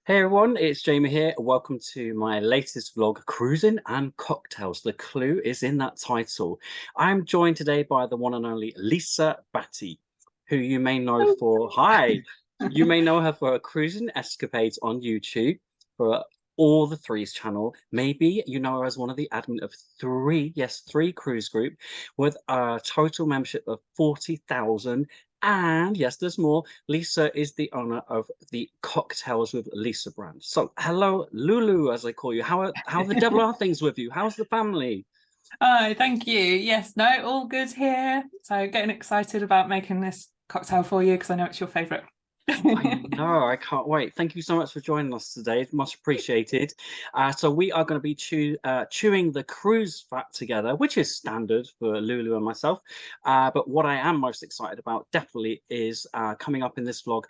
Hey everyone, it's Jamie here. Welcome to my latest vlog, Cruising and Cocktails. The clue is in that title. I'm joined today by the one and only Lisa Batty, who you may know for, hi, you may know her for her cruising escapades on YouTube, for All the Threes channel. Maybe you know her as one of the admin of three cruise group with a total membership of 40,000. And yes, there's more. Lisa is the owner of the Cocktails with Lisa brand. So, hello, Lulu, as I call you. How the devil are things with you? How's the family? Oh, thank you. Yes, no, all good here. So getting excited about making this cocktail for you because I know it's your favourite. I know, I can't wait. Thank you so much for joining us today. It's much appreciated. So we are going to be chewing the cruise fat together, which is standard for Lulu and myself. But what I am most excited about definitely is coming up in this vlog.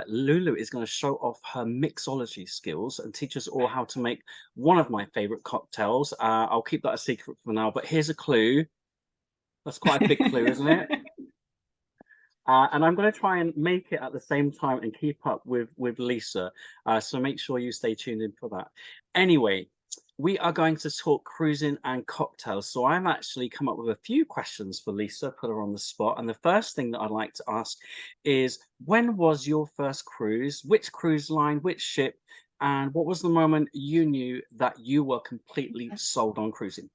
Lulu is going to show off her mixology skills and teach us all how to make one of my favorite cocktails. I'll keep that a secret for now, but here's a clue. That's quite a big clue, isn't it? And I'm going to try and make it at the same time and keep up with Lisa. So make sure you stay tuned in for that. Anyway, we are going to talk cruising and cocktails. So I've actually come up with a few questions for Lisa, put her on the spot. And the first thing that I'd like to ask is, when was your first cruise? Which cruise line, which ship? And what was the moment you knew that you were completely sold on cruising?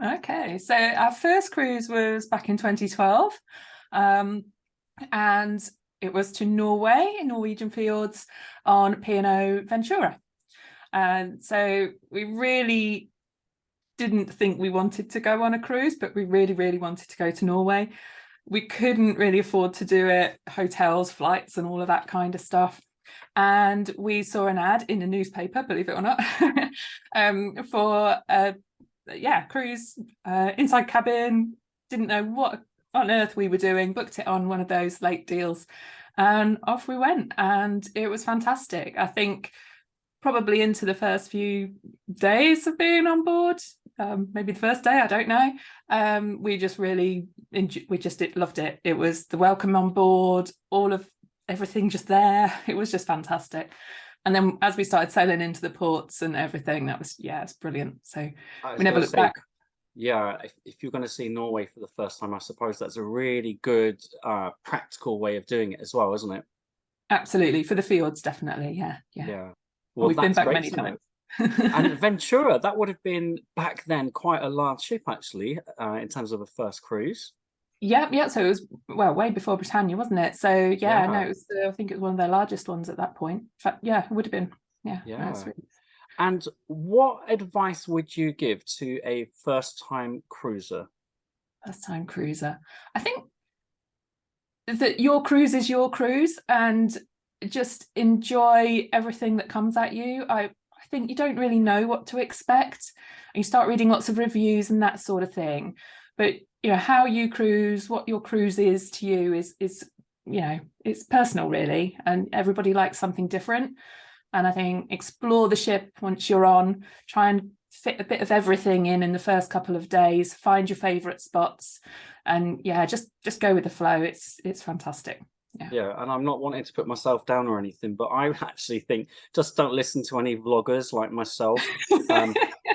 Okay, so our first cruise was back in 2012. And it was to Norway, in Norwegian fjords, on P&O Ventura. And so we really didn't think we wanted to go on a cruise, but we really, really wanted to go to Norway. We couldn't really afford to do it, hotels, flights, and all of that kind of stuff. And we saw an ad in a newspaper, believe it or not, for a cruise, inside cabin. Didn't know what on earth we were doing, booked it on one of those late deals, and off we went, and it was fantastic. I think probably into the first few days of being on board, maybe the first day, I don't know, we just really loved it. It was the welcome on board, all of everything just there. It was just fantastic. And then as we started sailing into the ports and everything, that was, yeah, it's brilliant. So we never looked back. Yeah, if you're going to see Norway for the first time, I suppose that's a really good practical way of doing it as well, isn't it? Absolutely, for the fjords, definitely. Yeah. Yeah. Well, Well, we've been that's back great many to know. times. And Ventura, that would have been back then quite a large ship, actually, in terms of a first cruise. Yeah. So it was, well, way before Britannia, wasn't it? So yeah, no, Yeah, it was. I think it was one of their largest ones at that point. In fact, yeah, it would have been. Yeah, that's yeah. really And what advice would you give to a first-time cruiser? first time cruiser. I think that your cruise is your cruise, and just enjoy everything that comes at you. I think you don't really know what to expect. You start reading lots of reviews and that sort of thing, but how you cruise, what your cruise is to you is it's personal really, and everybody likes something different. And I think explore the ship once you're on, try and fit a bit of everything in the first couple of days, find your favorite spots, and yeah, just go with the flow. It's fantastic. Yeah. Yeah, and I'm not wanting to put myself down or anything, but I actually think just don't listen to any vloggers like myself.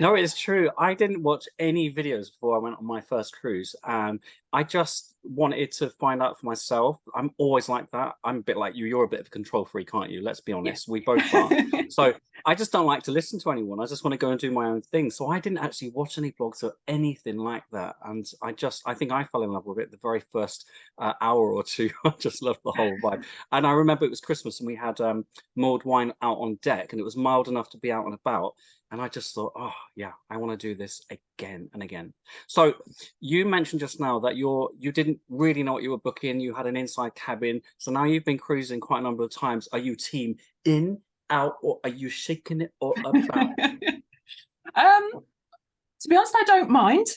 No, it's true. I didn't watch any videos before I went on my first cruise. I just wanted to find out for myself. I'm always like that. I'm a bit like you. You're a bit of a control freak, aren't you? Let's be Yeah. honest. We both are. So I just don't like to listen to anyone. I just want to go and do my own thing. So I didn't actually watch any vlogs or anything like that. And I think I fell in love with it the very first hour or two. I just loved the whole vibe. And I remember it was Christmas and we had mulled wine out on deck, and it was mild enough to be out and about. And I just thought, oh yeah, I want to do this again and again. So you mentioned just now that you didn't really know what you were booking. You had an inside cabin. So now you've been cruising quite a number of times. Are you team in, out, or are you shaking it all about? To be honest, I don't mind.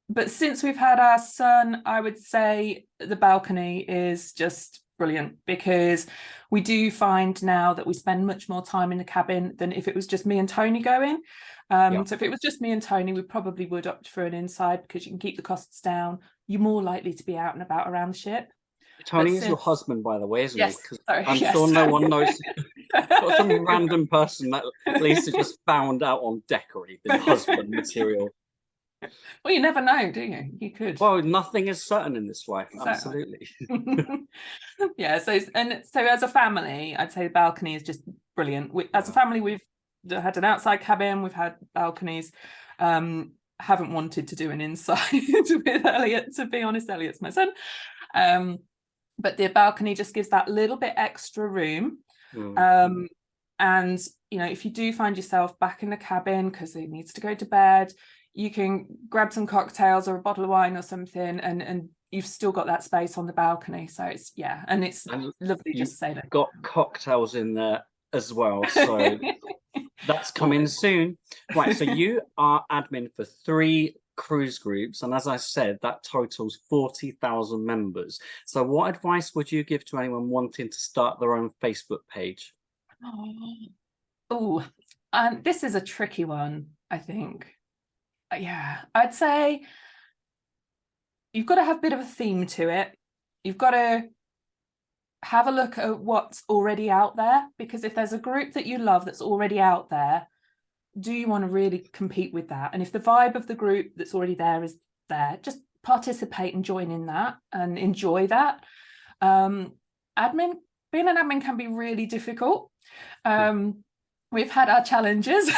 But since we've had our son, I would say the balcony is just brilliant, because we do find now that we spend much more time in the cabin than if it was just me and Tony going. Yeah. So if it was just me and Tony, we probably would opt for an inside, because you can keep the costs down. You're more likely to be out and about around the ship. Tony is your husband, by the way, isn't he? Yes, Because sorry, I'm yes. sure no one knows. Got some random person that Lisa just found out on Decory, the husband material. Well, you never know, do you? You could. Well, nothing is certain in this life. Exactly. Absolutely. Yeah. So as a family, I'd say the balcony is just brilliant. As a family, we've had an outside cabin. We've had balconies. Haven't wanted to do an inside with Elliot, to be honest. Elliot's my son. But the balcony just gives that little bit extra room. And if you do find yourself back in the cabin because it needs to go to bed, you can grab some cocktails or a bottle of wine or something, and you've still got that space on the balcony. So it's lovely just to say that. Got cocktails in there as well, so that's coming soon. Right, so you are admin for 3 cruise groups, and as I said, that totals 40,000 members. So what advice would you give to anyone wanting to start their own Facebook page? This is a tricky one, I think. Yeah, I'd say you've got to have a bit of a theme to it. You've got to have a look at what's already out there, because if there's a group that you love that's already out there, do you want to really compete with that? And if the vibe of the group that's already there is there, just participate and join in that and enjoy that. Being an admin can be really difficult. We've had our challenges.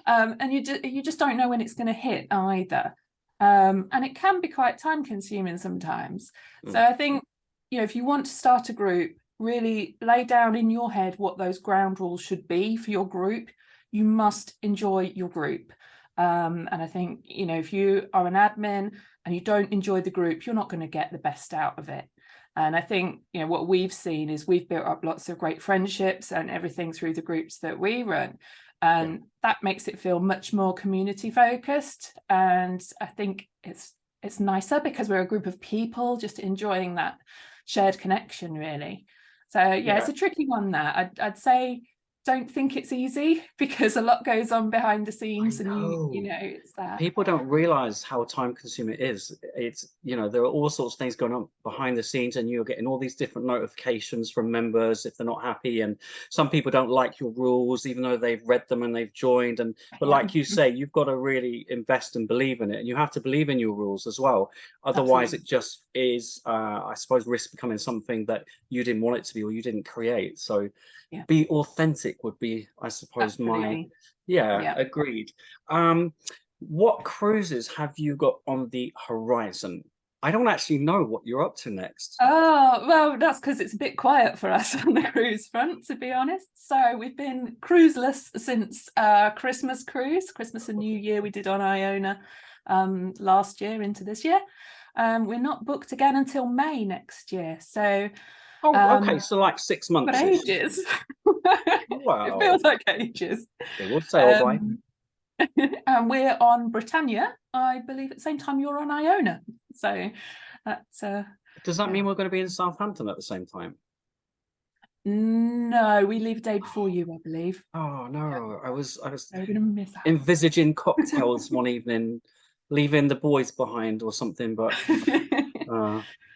And you just don't know when it's going to hit either. And it can be quite time consuming sometimes. So I think, if you want to start a group, really lay down in your head what those ground rules should be for your group. You must enjoy your group. And I think, if you are an admin and you don't enjoy the group, you're not going to get the best out of it. And I think, what we've seen is we've built up lots of great friendships and everything through the groups that we run. And that makes it feel much more community focused. And I think it's nicer because we're a group of people just enjoying that shared connection, really. So it's a tricky one there. I'd say don't think it's easy, because a lot goes on behind the scenes, and it's that people don't realize how time consuming it is. It's there are all sorts of things going on behind the scenes, and you're getting all these different notifications from members if they're not happy, and some people don't like your rules even though they've read them and they've joined. But like you say, you've got to really invest and believe in it, and you have to believe in your rules as well. Otherwise it just is I suppose risk becoming something that you didn't want it to be or you didn't create. So be authentic would be, I suppose, Absolutely. Agreed. What cruises have you got on the horizon? I don't actually know what you're up to next. Oh, well, that's because it's a bit quiet for us on the cruise front, to be honest. So we've been cruiseless since Christmas and New Year we did on Iona last year into this year. We're not booked again until May next year. So okay, so like 6 months. Ages. Wow. It feels like ages. It will sail by. And we're on Britannia, I believe, at the same time you're on Iona. So that's does that mean we're going to be in Southampton at the same time? No, we leave a day before you, I believe. Oh no, I was gonna miss out. envisaging cocktails one evening, leaving the boys behind or something, but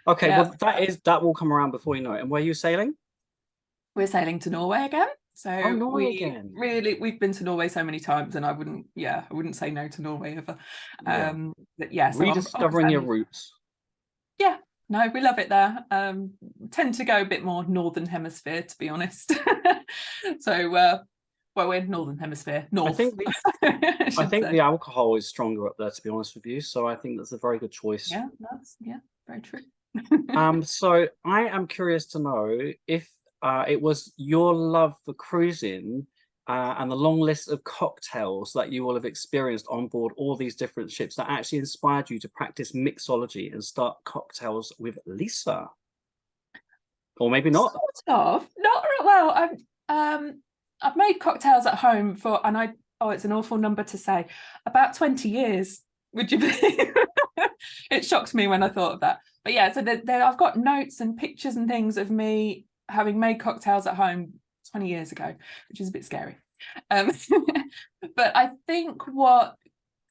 okay, well that will come around before you know it. And where are you sailing? We're sailing to Norway again. So Norway again. We've been to Norway so many times, and I wouldn't say no to Norway ever. But so rediscovering your roots. Yeah, no, we love it there. Tend to go a bit more northern hemisphere, to be honest. So we're northern hemisphere, north. I think the alcohol is stronger up there, to be honest with you. So I think that's a very good choice. Yeah, that's very true. So I am curious to know if it was your love for cruising and the long list of cocktails that you will have experienced on board all these different ships that actually inspired you to practice mixology and start cocktails with Lisa. Or maybe not. Sort of. Not well. I've made cocktails at home it's an awful number to say, about 20 years. Would you believe? It shocks me when I thought of that. But so I've got notes and pictures and things of me having made cocktails at home 20 years ago, which is a bit scary. But I think what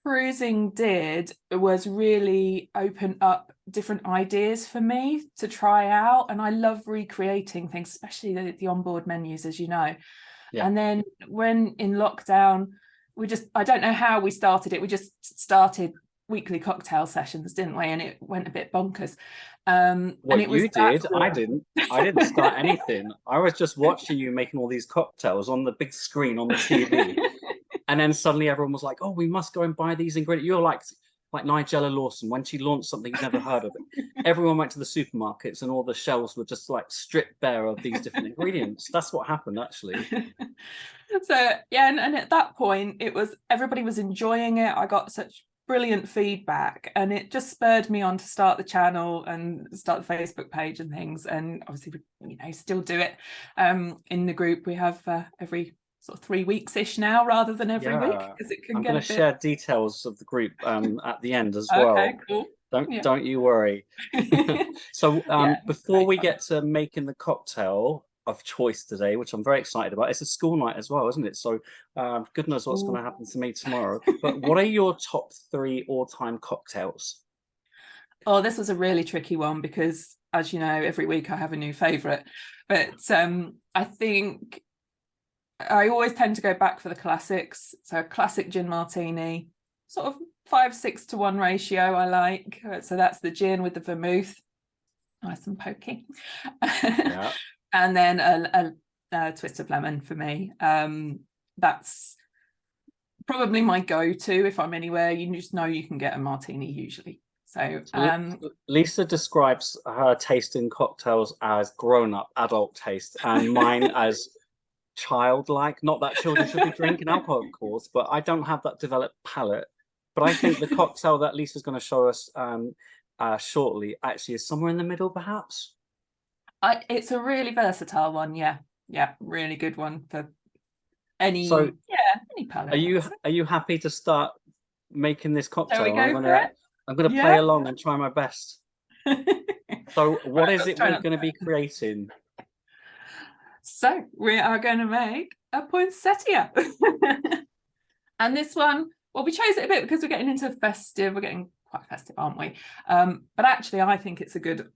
cruising did was really open up different ideas for me to try out, and I love recreating things, especially the onboard menus, as you know. Yeah. And then when in lockdown, I don't know how we started it, we just started weekly cocktail sessions, didn't we? And it went a bit bonkers. Well, and it was you did. I didn't start anything. I was just watching you making all these cocktails on the big screen on the TV. And then suddenly everyone was like, oh, we must go and buy these ingredients. You're like Nigella Lawson when she launched something you've never heard of it. Everyone went to the supermarkets and all the shelves were just like stripped bare of these different ingredients. That's what happened, actually. So yeah, and at that point everybody was enjoying it. I got such brilliant feedback, and it just spurred me on to start the channel and start the Facebook page and things. And obviously we still do it in the group. We have every sort of 3 weeks-ish now rather than every week, because it can I'm get going to share details of the group at the end as well. Okay, cool. Don't you worry. So before we get to making the cocktail of choice today, which I'm very excited about, it's a school night as well, isn't it? So good knows what's going to happen to me tomorrow. But what are your top 3 all-time cocktails? Oh, this was a really tricky one because, as you know, every week I have a new favorite. But I think I always tend to go back for the classics. So classic gin martini, sort of 5-6 to 1 ratio I like. So that's the gin with the vermouth, nice and pokey. Yeah. And then a twist of lemon for me. That's probably my go-to if I'm anywhere. You just know you can get a martini usually. So Lisa describes her taste in cocktails as grown-up adult taste, and mine as childlike. Not that children should be drinking alcohol, of course, but I don't have that developed palate. But I think the cocktail that Lisa's going to show us shortly actually is somewhere in the middle, perhaps. It's a really versatile one, yeah, really good one for any palate. Are you happy to start making this cocktail? Shall we go for it? I'm going to play along and try my best. So what is it we're going to be creating? So we are going to make a poinsettia. And this one, well, we chose it a bit because we're getting into festive. We're getting quite festive, aren't we? But actually, I think it's a good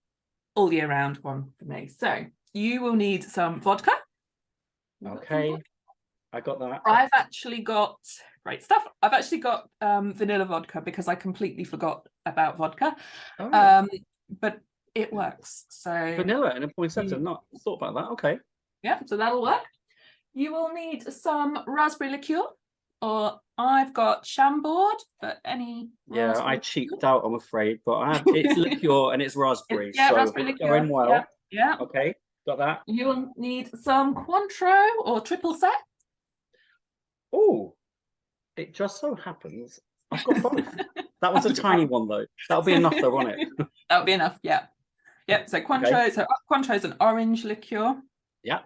all year round one for me. So you will need some vodka. Okay, I got that. I've actually got great stuff. I've actually got vanilla vodka because I completely forgot about vodka. But it works. So vanilla in a poinsettia, not thought about that. Okay. Yeah, so that'll work. You will need some raspberry liqueur, or I've got Chambord for any. Yeah, I cheaped out, I'm afraid, but I have it's liqueur and it's raspberry. Yeah, so raspberry liqueur. Going well. Yeah. Okay, got that. You will need some Cointreau or triple sec. Oh, it just so happens I've got both. That was a tiny one though. That'll be enough though, won't it? That'll be enough, yeah. Yep, so Cointreau, so Cointreau's an orange liqueur. Yeah.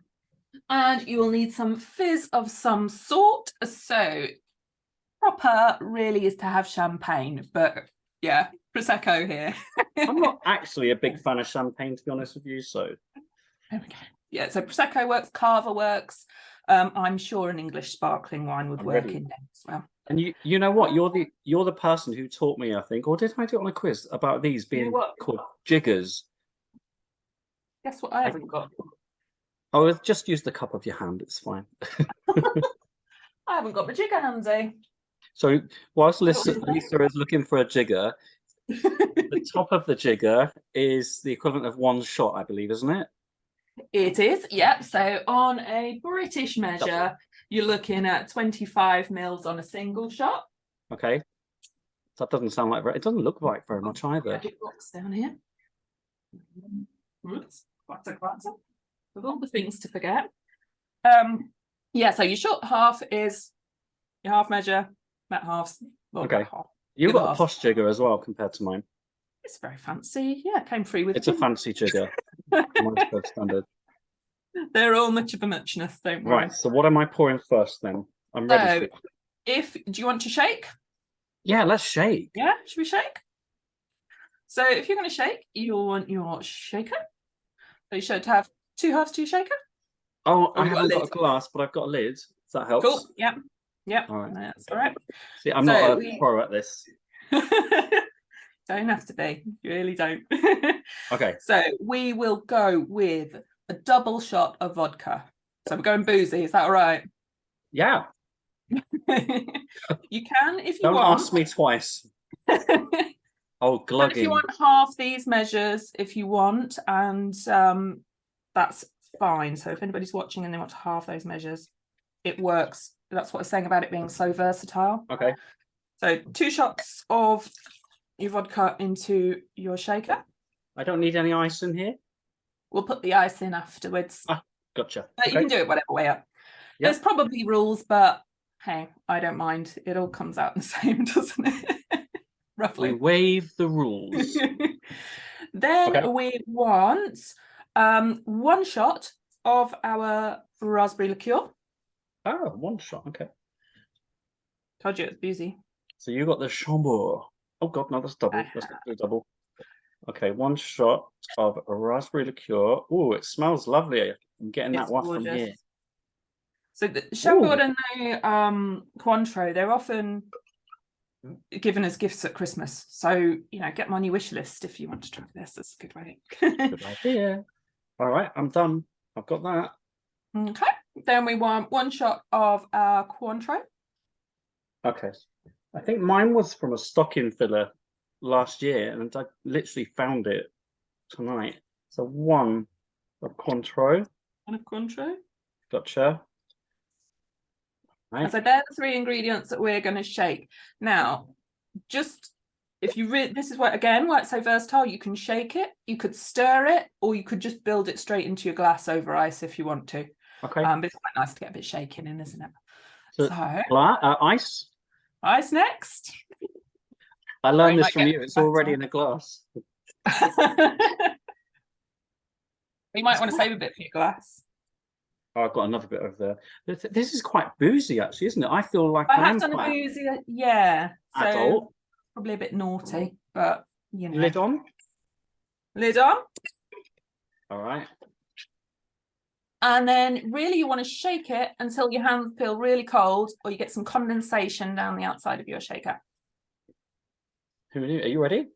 And you will need some fizz of some sort. So proper really is to have champagne, but yeah, Prosecco here. I'm not actually a big fan of champagne, to be honest with you, so. Okay. Yeah, so Prosecco works, Cava works. I'm sure an English sparkling wine would work in there as well. And you know what? You're the person who taught me, I think, or did I do it on a quiz about these being called jiggers? Guess what I haven't got? Oh, just use the cup of your hand. It's fine. I haven't got the jigger handy. So whilst Lisa is looking for a jigger, the top of the jigger is the equivalent of 1 shot, I believe, isn't it? It is, yep. So on a British measure, you're looking at 25 mils on a single shot. Okay. That doesn't sound like it doesn't look like very much either. Big box down here. Oops. With all the things to forget. Yeah, so your short half is your half measure, that half's okay. You've got a posh jigger as well compared to mine. It's very fancy. Yeah, it came free with it's a fancy jigger. Mine's quite standard. They're all much of a muchness, don't worry. Right, so what am I pouring first then? I'm ready. Do you want to shake? Yeah, let's shake. Yeah, should we shake? So if you're going to shake, you'll want your shaker. So you should have 2 halves to your shaker. Oh, I haven't got a glass, but I've got a lid. If that helps. Cool. Yep. Yep. All right. That's all right. See, I'm not a pro at this. Don't have to be. You really don't. Okay. So we will go with a double shot of vodka. So we're going boozy. Is that all right? Yeah. You can if you Don't want. ask me twice. Oh, So if you glugging. want half these measures, if you want, and that's fine. So if anybody's watching and they want half those measures, it works. That's what I was saying about it being so versatile. Okay. So 2 shots of your vodka into your shaker. I don't need any ice in here. We'll put the ice in afterwards. Gotcha. But you can do it whatever way up. Yep. There's probably rules, but hey, I don't mind. It all comes out the same, doesn't it? Roughly. We waive the rules. Then we want 1 shot of our raspberry liqueur. Oh, 1 shot. Okay. Told you it's boozy. So you got the Chambord. Oh God, no, that's double. Let's do double. Okay, 1 shot of raspberry liqueur. Oh, it smells lovely. I'm getting that one from here. So the Chambord and the Cointreau, they're often given as gifts at Christmas. So, get them on your wish list if you want to try this. That's a good way. Good idea. All right, I'm done. I've got that. Okay. Then we want 1 shot of our Cointreau. Okay. I think mine was from a stocking filler last year, and I literally found it tonight. So 1 of Cointreau. 1 of Cointreau. Gotcha. Right. So they're the 3 ingredients that we're going to shake. Now, just if you this is why it's so versatile. You can shake it, you could stir it, or you could just build it straight into your glass over ice if you want to. Okay. But it's quite nice to get a bit shaking in, isn't it? So ice. Ice next. I learned this from you. It's already in a glass. You might want to save a bit for your glass. Oh, I've got another bit over there. This is quite boozy, actually, isn't it? I feel like I have done a boozy, yeah. Adult. So probably a bit naughty, but Lid on. Lid on. All right. And then really you want to shake it until your hands feel really cold, or you get some condensation down the outside of your shaker. Are you ready?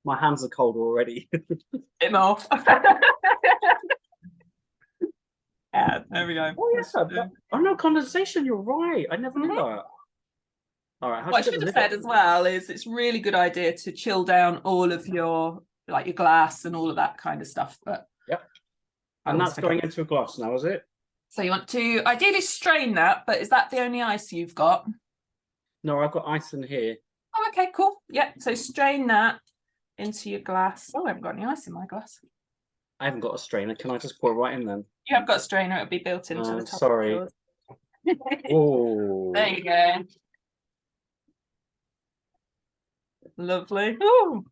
My hands are cold already. Bit more. Yeah, there we go. Oh, yes. Oh, no, condensation. You're right. I never knew that. All right. What I should have said as well is it's a really good idea to chill down all of your glass and all of that kind of stuff. But yep. And that's going into a glass now, is it? So you want to ideally strain that, but is that the only ice you've got? No, I've got ice in here. Oh, okay, cool. Yeah. So strain that into your glass. Oh, I haven't got any ice in my glass. I haven't got a strainer. Can I just pour it right in then? You have got a strainer. It'll be built into the top. Sorry. Oh. There you go. Lovely. Ooh.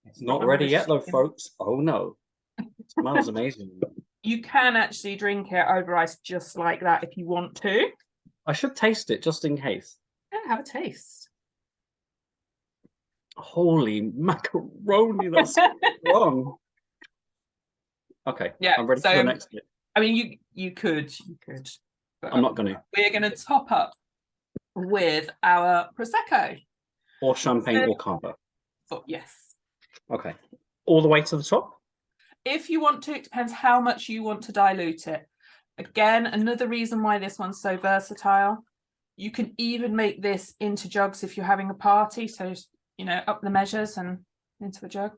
It's not ready yet, though, folks. Oh no. It smells amazing. You can actually drink it over ice just like that if you want to. I should taste it just in case. Yeah, have a taste. Holy macaroni, that's wrong. Okay, yeah, I'm ready for the next bit. I mean, you could. But I'm not going to. We're going to top up with our Prosecco. Or champagne or cava. Oh, yes. Okay. All the way to the top? If you want to, it depends how much you want to dilute it. Again, another reason why this one's so versatile. You can even make this into jugs if you're having a party. So, up the measures and into a jug.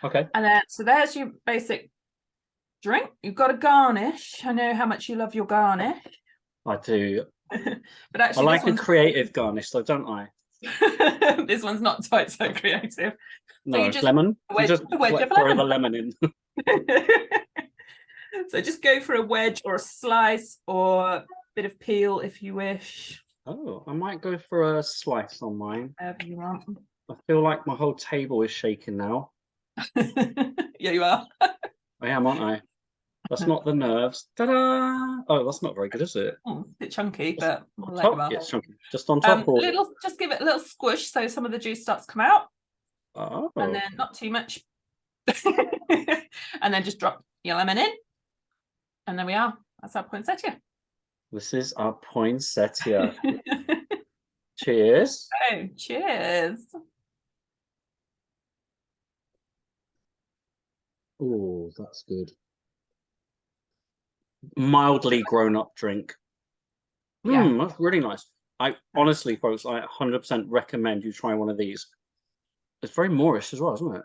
Okay. And then, so there's your basic drink. You've got a garnish. I know how much you love your garnish. I do. But actually, I like a creative garnish, though, don't I? This one's not quite so creative. No, so lemon. Just throw the lemon in. So just go for a wedge or a slice or a bit of peel if you wish. Oh, I might go for a slice on mine. Whatever you want. I feel like my whole table is shaking now. Yeah, you are. I am, aren't I? That's not the nerves. Ta-da! Oh, that's not very good, is it? A bit chunky, but it's chunky. Just on top. Just give it a little squish so some of the juice starts to come out. Oh. And then not too much. And then just drop your lemon in. And there we are. That's our poinsettia. This is our poinsettia. Cheers. Oh, cheers. Oh, that's good. Mildly grown-up drink. Yeah. That's really nice. I honestly, folks, I 100% recommend you try one of these. It's very Moorish as well, isn't it?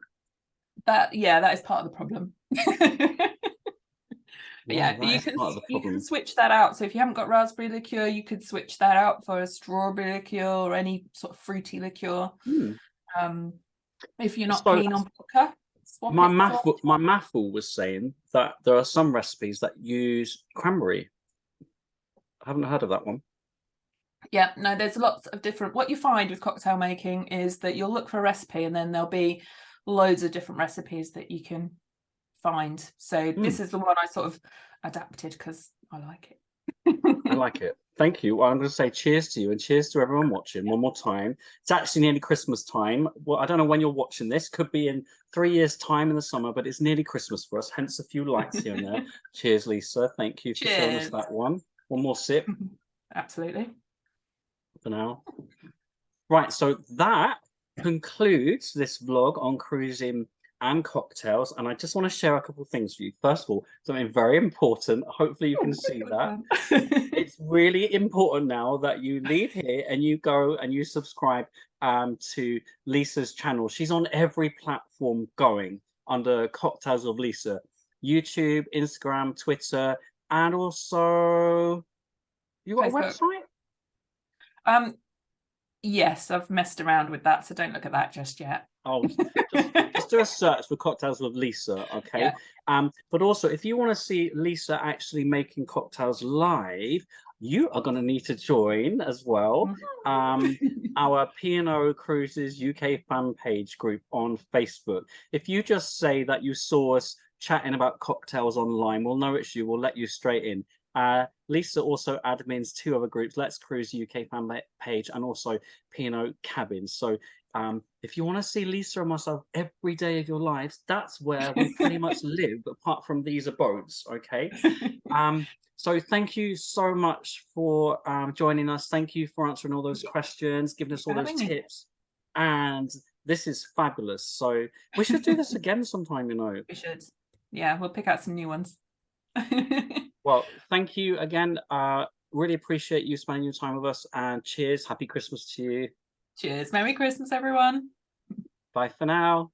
That is part of the problem. Yeah, Yeah, that is part of the you can problem. switch that out. So if you haven't got raspberry liqueur, you could switch that out for a strawberry liqueur or any sort of fruity liqueur. If you're not So keen on vodka, swap my it for. mathful was saying that there are some recipes that use cranberry. I haven't heard of that one. Yeah, no, there's lots of different. What you find with cocktail making is that you'll look for a recipe and then there'll be loads of different recipes that you can find. So this is the one I sort of adapted because I like it. I like it. Thank you. Well, I'm going to say cheers to you and cheers to everyone watching one more time. It's actually nearly Christmas time. Well, I don't know when you're watching this. Could be in 3 years' time in the summer, but it's nearly Christmas for us. Hence a few lights here and there. Cheers, Lisa. Thank you for showing us Cheers. that one. One more sip Absolutely. for now. Right, so that concludes this vlog on cruising and cocktails, and I just want to share a couple of things with you. First of all, something very important. Hopefully you can see that. It's really important now that you leave here and you go and you subscribe to Lisa's channel. She's on every platform going under Cocktails of Lisa. YouTube, Instagram, Twitter, and also you got Facebook. a website? Yes, I've messed around with that, so don't look at that just yet. Oh, just do a search for Cocktails with Lisa, okay? Yeah. But also, if you want to see Lisa actually making cocktails live, you are going to need to join as well our P&O Cruises UK fan page group on Facebook. If you just say that you saw us chatting about cocktails online, we'll know it's you. We'll let you straight in. Lisa also admins 2 other groups, Let's Cruise UK fan page and also P&O Cabins. So if you want to see Lisa and myself every day of your lives, that's where we pretty much live, apart from these abodes, okay? So thank you so much for joining us. Thank you for answering all those questions, giving us all those tips. And this is fabulous. So we should do this again sometime, you know. We should. Yeah, we'll pick out some new ones. Well, thank you again. Really appreciate you spending your time with us, and cheers. Happy Christmas to you. Cheers. Merry Christmas, everyone. Bye for now.